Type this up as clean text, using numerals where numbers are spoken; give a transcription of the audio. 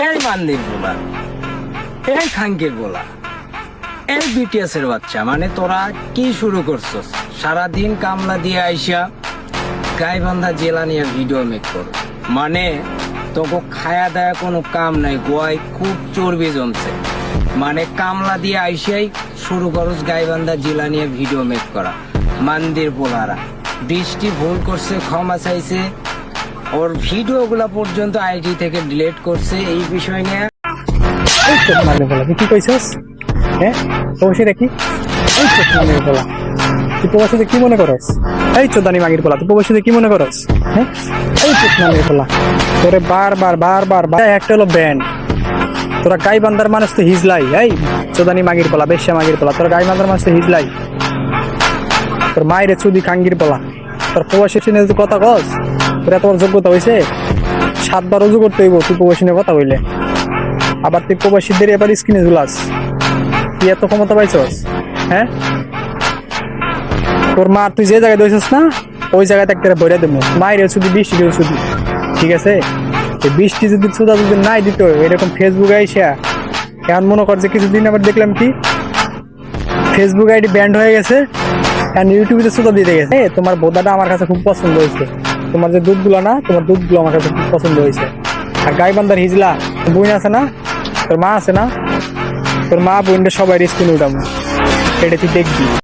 এই মান্দির বলা, এই খাঙ্কির বলা, এই বিটিএস এর বাচ্চা, মানে তোরা কি শুরু করছস? সারাদিন কামলা দিয়ে আইসা গাইবান্ধা জেলা নিয়ে ভিডিও মেক করো, মানে তোকে খায়া দায়া কোনো কাম নাই, গোয়ায় খুব চর্বি জমছে, মানে কামলা দিয়ে আইসাই শুরু করস গাইবান্ধা জেলা নিয়ে ভিডিও মেক করা। মান্দির পোলারা বৃষ্টি ভুল করছে, ক্ষমা চাইছে, ওর ভিডিও গুলা পর্যন্ত আইডি থেকে ডিলিট করছে। এই বিষয় নিয়ে কি কইছস? হ্যাঁ প্রবাসী কি মাগির পোলা, তুই প্রবাসীতে কি মনে করস? এই চোদানি মাগির পোলা, তুই প্রবাসীতে কি মনে করস? হ্যাঁ এই মাগির পোলা, তোরে বারবার একটা হলো ব্যান্ড। তোরা গাইবান্ধার মানুষ তো হিজলাই, এই চোদানি মাগির পোলা, বেশ্যা মাগির পোলা, তোরা গাইবান্ধার মানুষ তো হিজলাই। তোর মায়ের চুদি কাঙ্গির পোলা, তোর প্রবাসী শুনে যদি কথা কস, তোরা তোর যোগ্যতা হয়েছে 7 বার রুজু করতে হইব তুই প্রবাসী নিয়ে কথা বললে। আবার তুই প্রবাসীদের এবার স্ক্রিনে ঝুলাস, তুই এত ক্ষমতা পাইছস? হ্যাঁ তোর মা তুই যে জায়গায় দইছস না, ওই জায়গায় একটা বইরা দেবো। মায়ের শুধু বৃষ্টির শুধু, ঠিক আছে? বৃষ্টি যদি সুদা যদি নাই দিত, এরকম ফেসবুক আইসা এখন মনে কর যে কিছুদিন আবার দেখলাম কি ফেসবুক আইডি ব্যান্ড হয়ে গেছে, এখন ইউটিউবে সুদা দিয়ে গেছে। তোমার বোদাটা আমার কাছে খুব পছন্দ হয়েছে, তোমার যে দুধগুলো না, তোমার দুধগুলো আমার কাছে খুব পছন্দ হয়েছে। আর গাইবান্ধার হিজলা বোন আছে না, তোর মা আছে না, তোর মা বোনটা সবাই স্ক্রিনে উঠাবো, এটা তুই দেখবি।